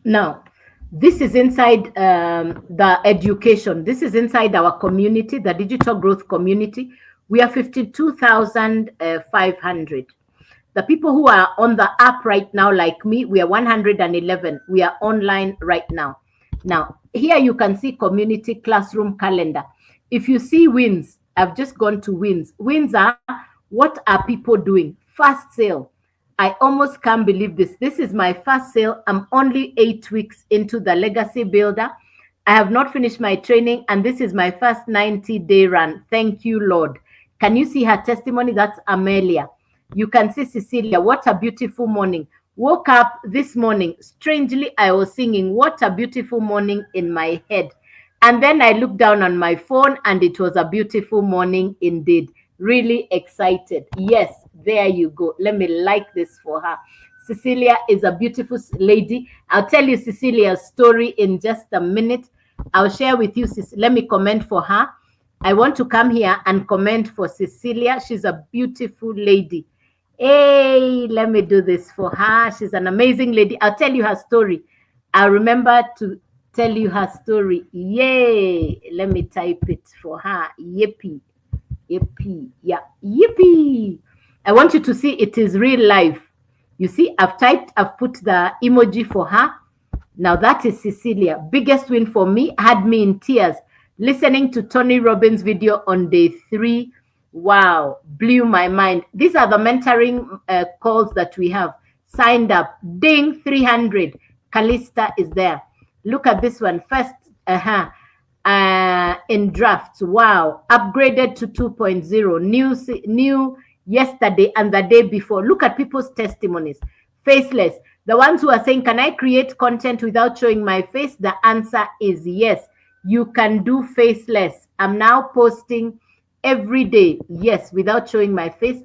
Now, this is inside the education. This is inside our community, the digital growth community. We are 52,500. The people who are on the app right now, like me, we are 111. We are online right now. Now, here you can see community classroom calendar. If you see wins, I've just gone to wins. Wins are, what are people doing? Fast sale. I almost can't believe this. This is my first sale. I'm only 8 weeks into the Legacy Builder. I have not finished my training, and this is my first 90-day run. Thank you, Lord. Can you see her testimony? That's Amelia. You can see Cecilia. What a beautiful morning. Woke up this morning. Strangely, I was singing What a Beautiful Morning in my head. And then I looked down on my phone, and it was a beautiful morning indeed. Really excited. Yes, there you go. Let me like this for her. Cecilia is a beautiful lady. I'll tell you Cecilia's story in just a minute. I'll share with you. Let me comment for her. I want to come here and comment for Cecilia. She's a beautiful lady. Hey, let me do this for her. She's an amazing lady. I'll tell you her story. I'll remember to tell you her story. Yay. Let me type it for her. Yippee. Yippee. Yeah. Yippee. I want you to see it is real life. You see, I've put the emoji for her. Now that is Cecilia. Biggest win for me, had me in tears. Listening to Tony Robbins' video on day 3. Wow, blew my mind. These are the mentoring calls that we have. Signed up. Ding, 300. Callista is there. Look at this one first. In drafts. Wow. Upgraded to 2.0. New yesterday and the day before. Look at people's testimonies. Faceless. The ones who are saying, can I create content without showing my face? The answer is yes. You can do faceless. I'm now posting every day. Yes, without showing my face.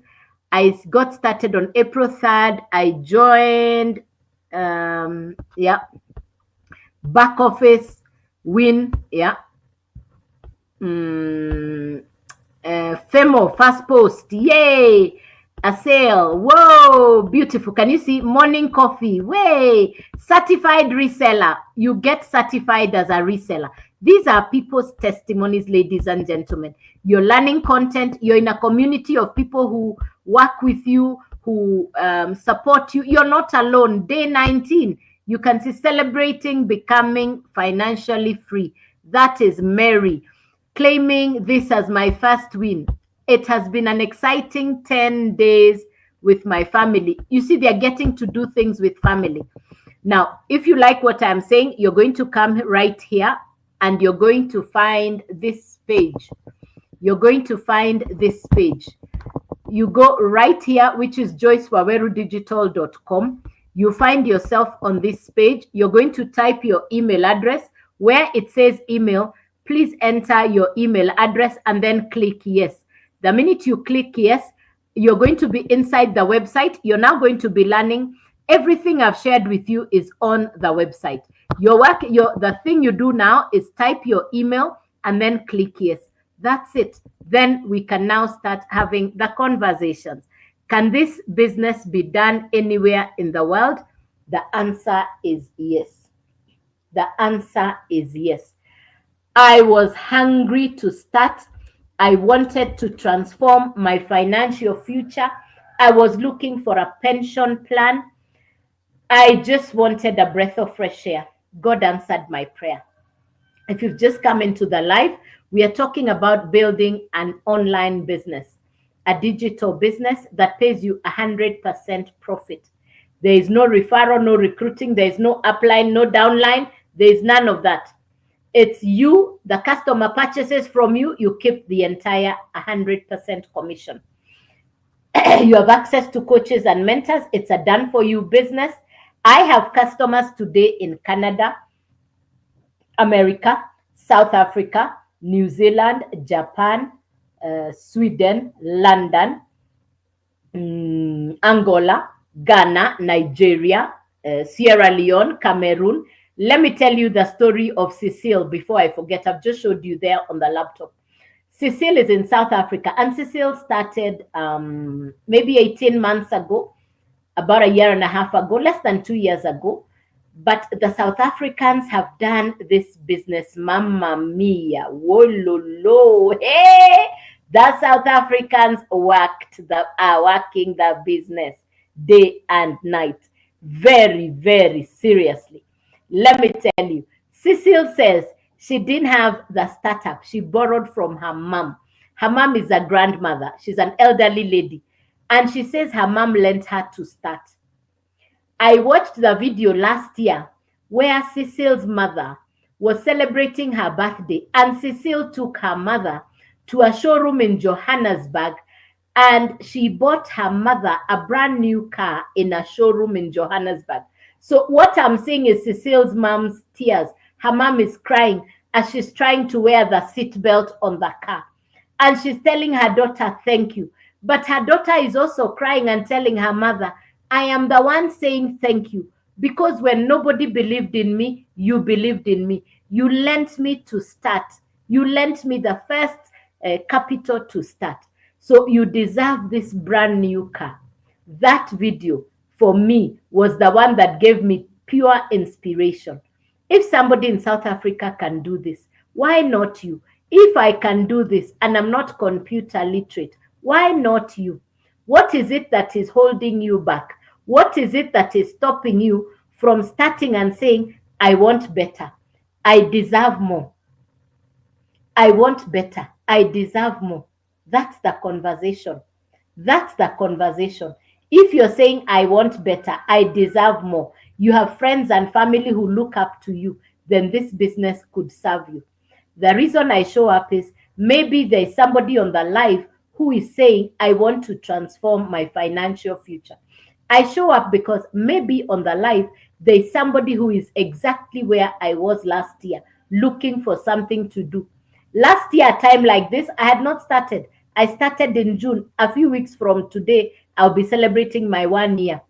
I got started on April 3rd. I joined, back office, win, Femo, fast post, yay, a sale, whoa, beautiful. Can you see? Morning coffee, way, certified reseller. You get certified as a reseller. These are people's testimonies, ladies and gentlemen. You're learning content. You're in a community of people who work with you, who support you. You're not alone. Day 19, you can see celebrating becoming financially free. That is Mary, claiming this as my first win. It has been an exciting 10 days with my family. You see, they're getting to do things with family. Now, if you like what I'm saying, you're going to come right here and you're going to find this page. You're going to find this page. You go right here, which is joycewawerudigital.com. You find yourself on this page. You're going to type your email address. Where it says email, please enter your email address and then click yes. The minute you click yes, you're going to be inside the website. You're now going to be learning. Everything I've shared with you is on the website. The thing you do now is type your email and then click yes. That's it. Then we can now start having the conversations. Can this business be done anywhere in the world? The answer is yes. The answer is yes. I was hungry to start. I wanted to transform my financial future. I was looking for a pension plan. I just wanted a breath of fresh air. God answered my prayer. If you've just come into the live, we are talking about building an online business, a digital business that pays you 100% profit. There is no referral, no recruiting, there is no upline, no downline, there is none of that. It's you, the customer purchases from you, you keep the entire 100% commission. You have access to coaches and mentors. It's a done for you business. I have customers today in Canada, America, South Africa, New Zealand, Japan, Sweden, London, Angola, Ghana, Nigeria, Sierra Leone, Cameroon. Let me tell you the story of Cecile before I forget. I've just showed you there on the laptop. Cecile is in South Africa, and Cecile started maybe 18 months ago, about a year and a half ago, less than 2 years ago. But the South Africans have done this business. Mamma mia, wololo, hey! The South Africans are working the business day and night, very, very seriously. Let me tell you, Cecile says she didn't have the startup. She borrowed from her mom. Her mom is a grandmother. She's an elderly lady. And she says her mom lent her to start. I watched the video last year where Cecile's mother was celebrating her birthday, and Cecile took her mother to a showroom in Johannesburg, and she bought her mother a brand new car in a showroom in Johannesburg. So what I'm saying is Cecile's mom's tears. Her mom is crying as she's trying to wear the seatbelt on the car. And she's telling her daughter, thank you. But her daughter is also crying and telling her mother, I am the one saying thank you, because when nobody believed in me, you believed in me. You lent me to start. You lent me the first capital to start. So you deserve this brand new car. That video for me was the one that gave me pure inspiration. If somebody in South Africa can do this, why not you? If I can do this and I'm not computer literate, why not you? What is it that is holding you back? What is it that is stopping you from starting and saying, I want better. I deserve more. I want better. I deserve more. That's the conversation. That's the conversation. If you're saying, I want better, I deserve more, you have friends and family who look up to you, then this business could serve you. The reason I show up is maybe there's somebody on the live who is saying, I want to transform my financial future. I show up because maybe on the live, there's somebody who is exactly where I was last year, looking for something to do. Last year, time like this, I had not started. I started in June. A few weeks from today, I'll be celebrating my 1 year.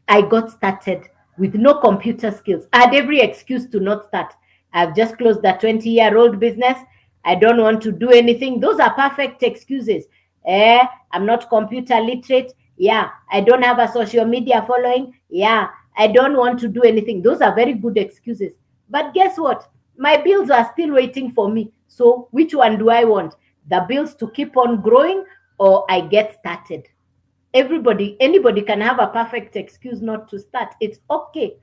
I got started with no computer skills. I had every excuse to not start. I've just closed a 20-year-old business. I don't want to do anything. Those are perfect excuses. I'm not computer literate. Yeah, I don't have a social media following. Yeah, I don't want to do anything. Those are very good excuses. But guess what? My bills are still waiting for me. So which one do I want? The bills to keep on growing, or I get started? Anybody can have a perfect excuse not to start. It's okay.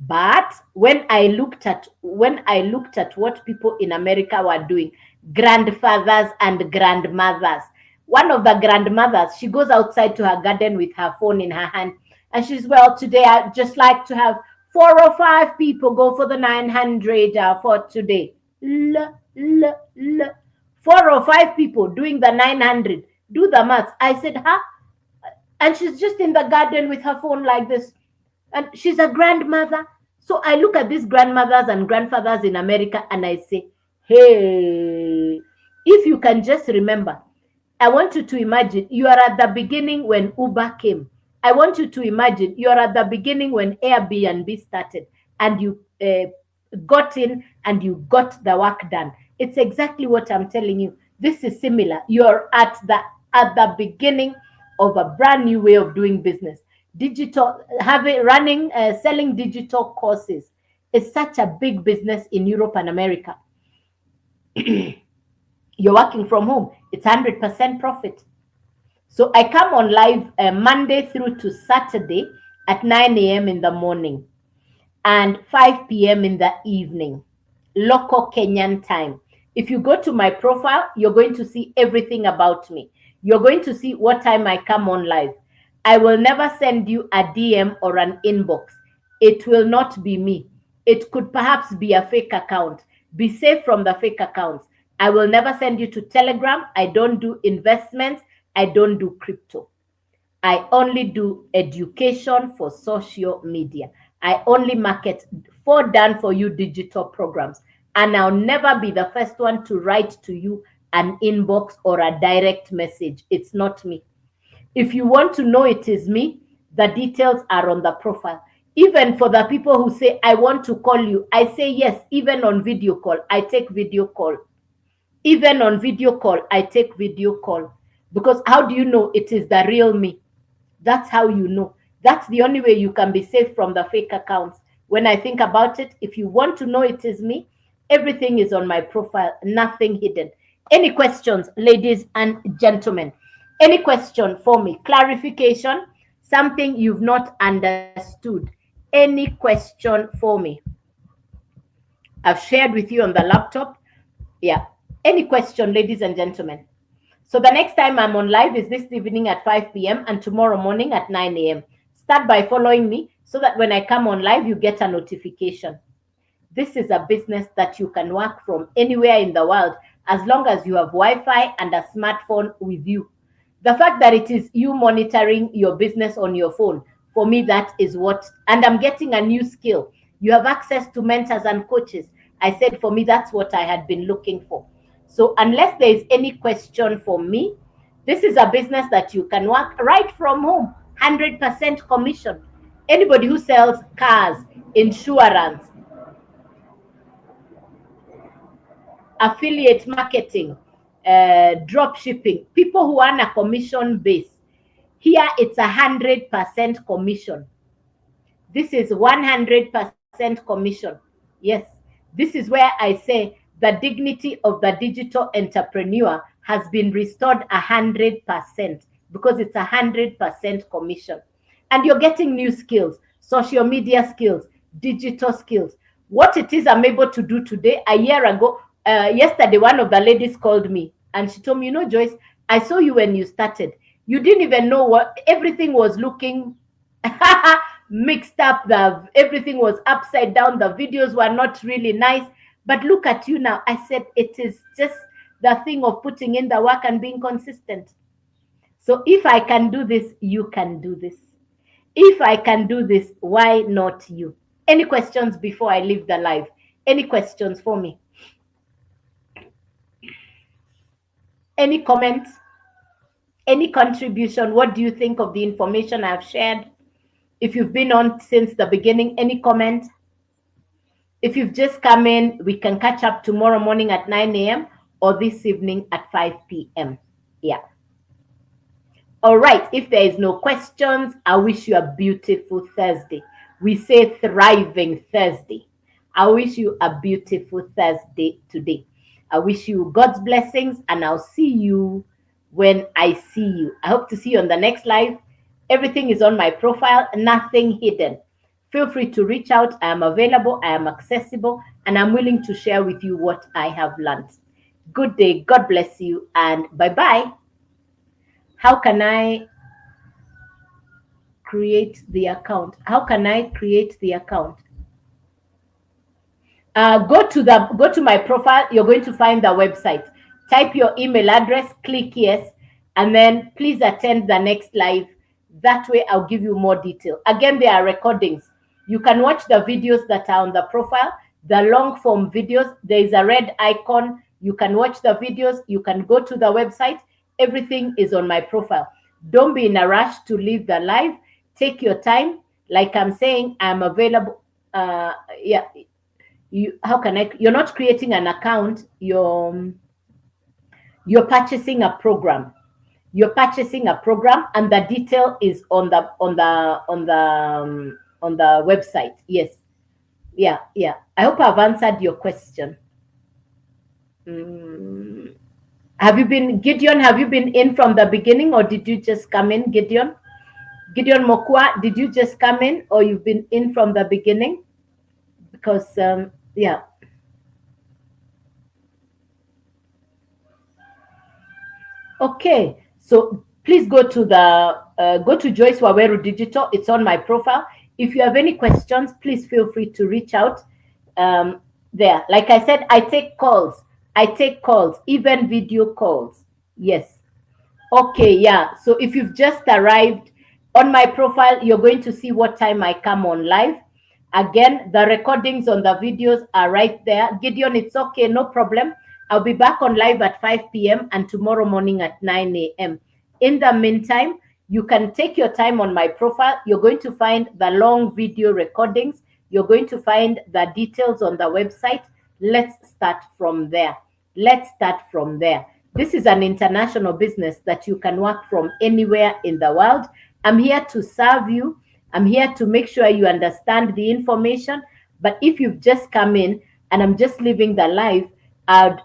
But when I looked at what people in America were doing, grandfathers and grandmothers, one of the grandmothers, she goes outside to her garden with her phone in her hand, and she's, well, today I'd just like to have 4 or 5 people go for the 900 for today. 4 or 5 people doing the 900. Do the maths. I said, huh? And she's just in the garden with her phone like this, and she's a grandmother. So I look at these grandmothers and grandfathers in America and I say, hey, if you can just remember, I want you to imagine you are at the beginning when Uber came. I want you to imagine you are at the beginning when Airbnb started, and you got in and you got the work done. It's exactly what I'm telling you. This is similar. You're at the beginning of a brand new way of doing business. Selling digital courses is such a big business in Europe and America. You're working from home. It's 100% profit. So I come on live Monday through to Saturday at 9 a.m. in the morning and 5 p.m. in the evening, local Kenyan time. If you go to my profile, you're going to see everything about me. You're going to see what time I come on live. I will never send you a DM or an inbox. It will not be me. It could perhaps be a fake account. Be safe from the fake accounts. I will never send you to Telegram. I don't do investments. I don't do crypto. I only do education for social media. I only market for done for you digital programs. And I'll never be the first one to write to you an inbox or a direct message. It's not me. If you want to know it is me, the details are on the profile. Even for the people who say, I want to call you, I say yes, even on video call. I take video call. Even on video call, I take video call. Because how do you know it is the real me? That's how you know. That's the only way you can be safe from the fake accounts. When I think about it, if you want to know it is me, everything is on my profile, nothing hidden. Any questions, ladies and gentlemen? Any question for me? Clarification? Something you've not understood? Any question for me? I've shared with you on the laptop. Yeah. Any question, ladies and gentlemen? So the next time I'm on live is this evening at 5 p.m. and tomorrow morning at 9 a.m. Start by following me so that when I come on live, you get a notification. This is a business that you can work from anywhere in the world as long as you have Wi-Fi and a smartphone with you. The fact that it is you monitoring your business on your phone, for me, that is what, and I'm getting a new skill. You have access to mentors and coaches. I said, for me, that's what I had been looking for. So unless there is any question for me, this is a business that you can work right from home, 100% commission. Anybody who sells cars, insurance, affiliate marketing, drop shipping, people who earn a commission base. Here it's 100% commission. This is 100% commission. Yes, this is where I say the dignity of the digital entrepreneur has been restored 100% because it's 100% commission. And you're getting new skills, social media skills, digital skills. What it is I'm able to do today, a year ago, yesterday, one of the ladies called me and she told me, Joyce, I saw you when you started. You didn't even know what everything was looking mixed up. Everything was upside down. The videos were not really nice. But look at you now. I said it is just the thing of putting in the work and being consistent. So if I can do this, you can do this. If I can do this, why not you? Any questions before I leave the live? Any questions for me? Any comments? Any contribution? What do you think of the information I've shared? If you've been on since the beginning, any comment? If you've just come in, we can catch up tomorrow morning at 9 a.m. or this evening at 5 p.m. Yeah. All right. If there is no questions, I wish you a beautiful Thursday. We say thriving Thursday. I wish you a beautiful Thursday today. I wish you God's blessings, and I'll see you when I see you. I hope to see you on the next live. Everything is on my profile, nothing hidden. Feel free to reach out. I am available, I am accessible, and I'm willing to share with you what I have learned. Good day, God bless you, and bye-bye. How can I create the account? How can I create the account? Go to my profile. You're going to find the website. Type your email address, click yes, and then please attend the next live. That way I'll give you more detail. Again, there are recordings. You can watch the videos that are on the profile, the long form videos. There is a red icon. You can watch the videos. You can go to the website. Everything is on my profile. Don't be in a rush to leave the live. Take your time. Like I'm saying, I'm available. Yeah. How can I? You're not creating an account. You're purchasing a program. You're purchasing a program, and the detail is on the website. Yes. Yeah. I hope I've answered your question. Have you been, Gideon? Have you been in from the beginning, or did you just come in, Gideon? Gideon Mokwa, did you just come in, or you've been in from the beginning? Because yeah. Okay, so please go to Joyce Waweru Digital. It's on my profile. If you have any questions, please feel free to reach out there. Like I said, I take calls. Even video calls. Yes. Okay, yeah. So if you've just arrived on my profile, you're going to see what time I come on live. Again, the recordings on the videos are right there. Gideon, it's okay, no problem. I'll be back on live at 5 p.m. and tomorrow morning at 9 a.m. In the meantime, you can take your time on my profile. You're going to find the long video recordings. You're going to find the details on the website. Let's start from there. This is an international business that you can work from anywhere in the world. I'm here to serve you. I'm here to make sure you understand the information. But if you've just come in and I'm just leaving the live, I'd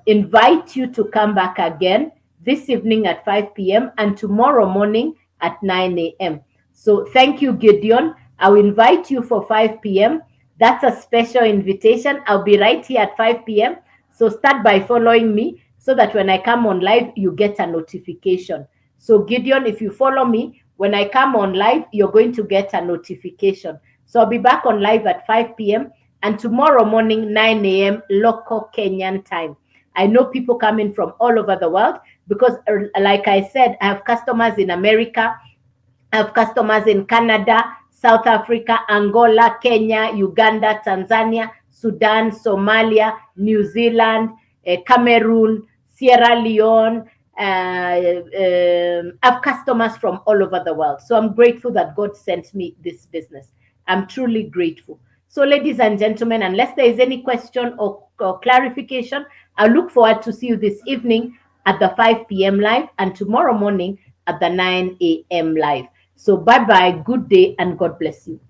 invite you to come back again this evening at 5 p.m. and tomorrow morning at 9 a.m. So thank you, Gideon. I'll invite you for 5 p.m. That's a special invitation. I'll be right here at 5 p.m. So start by following me so that when I come on live, you get a notification. So Gideon, if you follow me, when I come on live, you're going to get a notification. So I'll be back on live at 5 p.m. and tomorrow morning, 9 a.m. local Kenyan time. I know people coming from all over the world because, like I said, I have customers in America, I have customers in Canada, South Africa, Angola, Kenya, Uganda, Tanzania, Sudan, Somalia, New Zealand, Cameroon, Sierra Leone. I have customers from all over the world. So I'm grateful that God sent me this business. I'm truly grateful. So ladies and gentlemen, unless there is any question or clarification, I look forward to see you this evening at the 5 p.m. live and tomorrow morning at the 9 a.m. live. So bye-bye, good day, and God bless you.